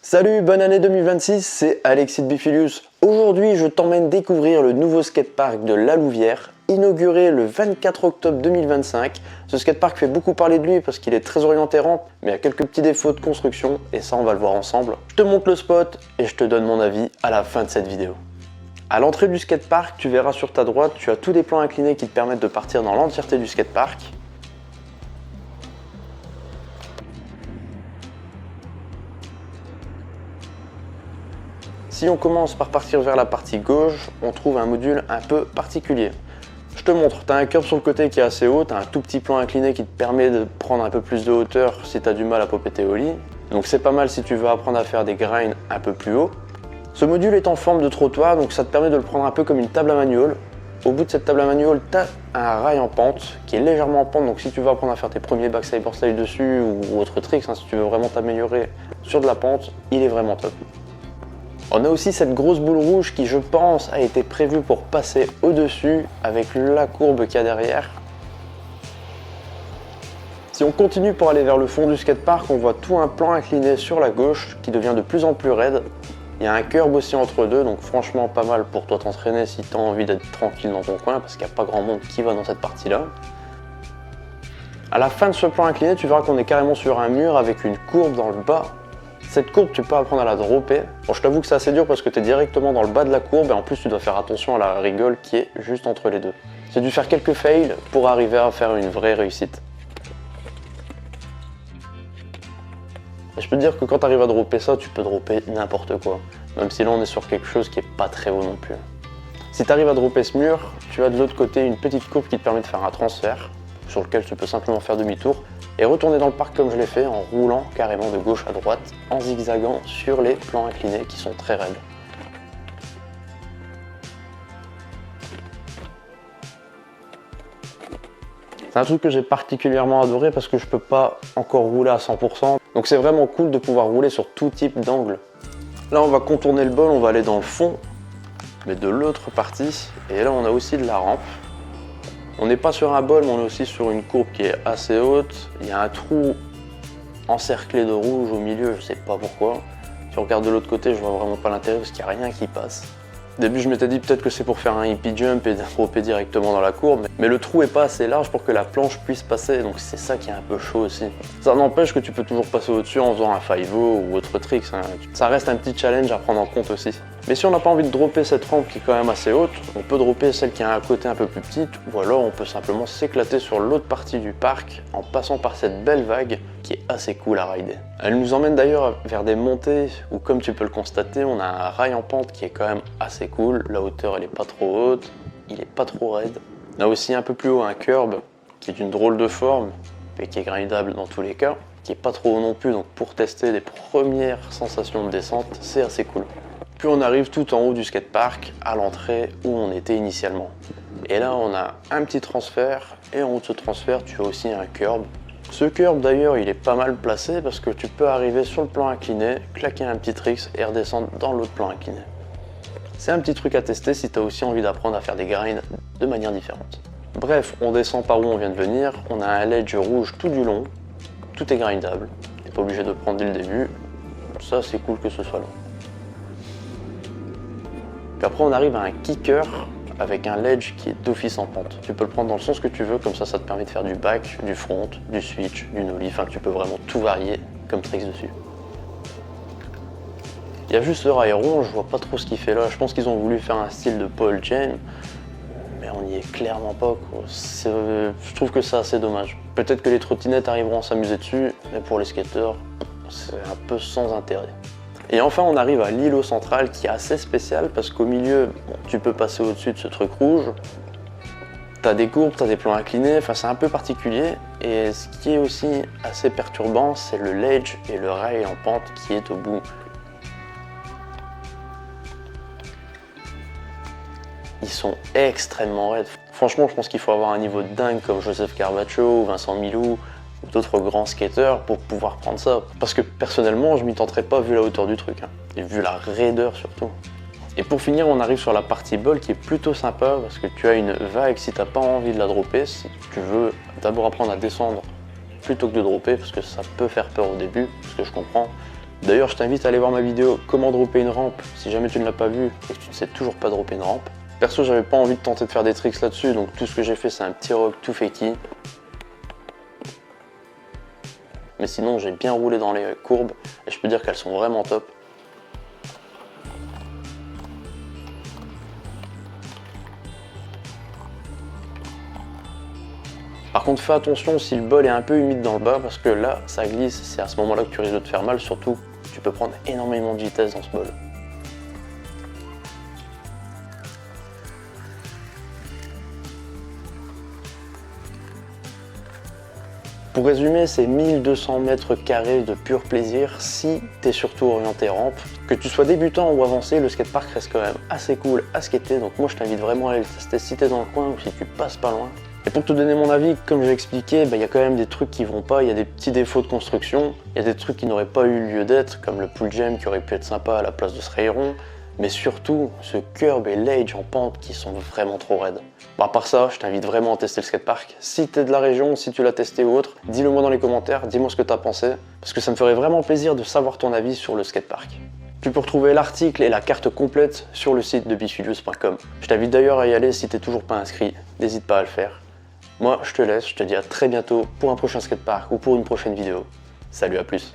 Salut, bonne année 2026, c'est Alexis de Bifilius. Aujourd'hui, je t'emmène découvrir le nouveau skatepark de La Louvière, inauguré le 24 octobre 2025. Ce skatepark fait beaucoup parler de lui parce qu'il est très orienté rampe, mais a quelques petits défauts de construction, et ça on va le voir ensemble. Je te montre le spot et je te donne mon avis à la fin de cette vidéo. À l'entrée du skatepark, tu verras sur ta droite, tu as tous des plans inclinés qui te permettent de partir dans l'entièreté du skatepark. Si on commence par partir vers la partie gauche, on trouve un module un peu particulier. Je te montre, tu as un curb sur le côté qui est assez haut, tu as un tout petit plan incliné qui te permet de prendre un peu plus de hauteur si tu as du mal à popper au lit. Donc c'est pas mal si tu veux apprendre à faire des grinds un peu plus haut. Ce module est en forme de trottoir, donc ça te permet de le prendre un peu comme une table à manual. Au bout de cette table à manual, tu as un rail en pente qui est légèrement en pente, donc si tu veux apprendre à faire tes premiers backside boardslide dessus ou autres tricks, si tu veux vraiment t'améliorer sur de la pente, il est vraiment top. On a aussi cette grosse boule rouge qui, je pense, a été prévue pour passer au-dessus avec la courbe qu'il y a derrière. Si on continue pour aller vers le fond du skatepark, on voit tout un plan incliné sur la gauche qui devient de plus en plus raide. Il y a un curb aussi entre deux, donc franchement pas mal pour toi t'entraîner si tu as envie d'être tranquille dans ton coin parce qu'il n'y a pas grand monde qui va dans cette partie-là. À la fin de ce plan incliné, tu verras qu'on est carrément sur un mur avec une courbe dans le bas. Cette courbe, tu peux apprendre à la dropper. Bon, je t'avoue que c'est assez dur parce que tu es directement dans le bas de la courbe et en plus tu dois faire attention à la rigole qui est juste entre les deux. J'ai dû faire quelques fails pour arriver à faire une vraie réussite. Et je peux te dire que quand tu arrives à dropper ça, tu peux dropper n'importe quoi. Même si là on est sur quelque chose qui est pas très haut non plus. Si tu arrives à dropper ce mur, tu as de l'autre côté une petite courbe qui te permet de faire un transfert sur lequel tu peux simplement faire demi-tour et retourner dans le parc comme je l'ai fait en roulant carrément de gauche à droite en zigzagant sur les plans inclinés qui sont très raides. C'est un truc que j'ai particulièrement adoré parce que je peux pas encore rouler à 100%, donc c'est vraiment cool de pouvoir rouler sur tout type d'angle. Là on va contourner le bol, on va aller dans le fond, mais de l'autre partie, et là on a aussi de la rampe. On n'est pas sur un bol, mais on est aussi sur une courbe qui est assez haute. Il y a un trou encerclé de rouge au milieu, je sais pas pourquoi. Si on regarde de l'autre côté, je vois vraiment pas l'intérêt parce qu'il n'y a rien qui passe. Au début, je m'étais dit peut-être que c'est pour faire un hippie jump et dropper directement dans la courbe, mais le trou est pas assez large pour que la planche puisse passer, donc c'est ça qui est un peu chaud aussi. Ça n'empêche que tu peux toujours passer au-dessus en faisant un 5-0 ou autre trick, ça reste un petit challenge à prendre en compte aussi. Mais si on n'a pas envie de dropper cette rampe qui est quand même assez haute, on peut dropper celle qui a un côté un peu plus petite, ou alors on peut simplement s'éclater sur l'autre partie du parc en passant par cette belle vague qui est assez cool à rider. Elle nous emmène d'ailleurs vers des montées où, comme tu peux le constater, on a un rail en pente qui est quand même assez cool. La hauteur elle est pas trop haute, il est pas trop raide. On a aussi un peu plus haut un curb qui est d'une drôle de forme et qui est grindable dans tous les cas, qui est pas trop haut non plus, donc pour tester les premières sensations de descente, c'est assez cool. Puis on arrive tout en haut du skatepark, à l'entrée où on était initialement. Et là on a un petit transfert, et en haut de ce transfert tu as aussi un curb. Ce curb d'ailleurs il est pas mal placé parce que tu peux arriver sur le plan incliné, claquer un petit tricks et redescendre dans l'autre plan incliné. C'est un petit truc à tester si tu as aussi envie d'apprendre à faire des grinds de manière différente. Bref, on descend par où on vient de venir, on a un ledge rouge tout du long, tout est grindable, tu n'es pas obligé de prendre dès le début, ça c'est cool que ce soit long. Puis après on arrive à un kicker avec un ledge qui est d'office en pente. Tu peux le prendre dans le sens que tu veux, comme ça te permet de faire du back, du front, du switch, du nollie, enfin tu peux vraiment tout varier comme tricks dessus. Il y a juste le rail rond, je vois pas trop ce qu'il fait là, je pense qu'ils ont voulu faire un style de Paul Jam, mais on n'y est clairement pas quoi. Je trouve que c'est assez dommage. Peut-être que les trottinettes arriveront à s'amuser dessus, mais pour les skateurs, c'est un peu sans intérêt. Et enfin on arrive à l'îlot central qui est assez spécial parce qu'au milieu, bon, tu peux passer au-dessus de ce truc rouge, t'as des courbes, t'as des plans inclinés, enfin c'est un peu particulier. Et ce qui est aussi assez perturbant, c'est le ledge et le rail en pente qui est au bout. Ils sont extrêmement raides. Franchement je pense qu'il faut avoir un niveau de dingue comme Joseph Carvaccio ou Vincent Milou, ou d'autres grands skateurs pour pouvoir prendre ça. Parce que personnellement, je m'y tenterais pas vu la hauteur du truc, et vu la raideur surtout. Et pour finir, on arrive sur la partie bol qui est plutôt sympa parce que tu as une vague si t'as pas envie de la dropper, si tu veux d'abord apprendre à descendre plutôt que de dropper parce que ça peut faire peur au début, ce que je comprends. D'ailleurs, je t'invite à aller voir ma vidéo comment dropper une rampe si jamais tu ne l'as pas vue et que tu ne sais toujours pas dropper une rampe. Perso, j'avais pas envie de tenter de faire des tricks là-dessus, donc tout ce que j'ai fait, c'est un petit rock tout fakey. Mais sinon, j'ai bien roulé dans les courbes et je peux dire qu'elles sont vraiment top. Par contre, fais attention si le bol est un peu humide dans le bas parce que là, ça glisse, c'est à ce moment-là que tu risques de te faire mal, surtout tu peux prendre énormément de vitesse dans ce bol. Pour résumer, c'est 1200 mètres carrés de pur plaisir si t'es surtout orienté rampe. Que tu sois débutant ou avancé, le skatepark reste quand même assez cool à skater, donc moi je t'invite vraiment à aller le tester si t'es dans le coin ou si tu passes pas loin. Et pour te donner mon avis, comme j'ai expliqué, il y a quand même des trucs qui vont pas, il y a des petits défauts de construction, il y a des trucs qui n'auraient pas eu lieu d'être, comme le pull jam qui aurait pu être sympa à la place de ce rayon, mais surtout ce curb et l'edge en pente qui sont vraiment trop raides. Bon, à part ça, je t'invite vraiment à tester le skatepark. Si t'es de la région, si tu l'as testé ou autre, dis-le moi dans les commentaires, dis-moi ce que t'as pensé, parce que ça me ferait vraiment plaisir de savoir ton avis sur le skatepark. Tu peux retrouver l'article et la carte complète sur le site de bstudios.com. Je t'invite d'ailleurs à y aller si t'es toujours pas inscrit, n'hésite pas à le faire. Moi, je te laisse, je te dis à très bientôt pour un prochain skatepark ou pour une prochaine vidéo. Salut, à plus.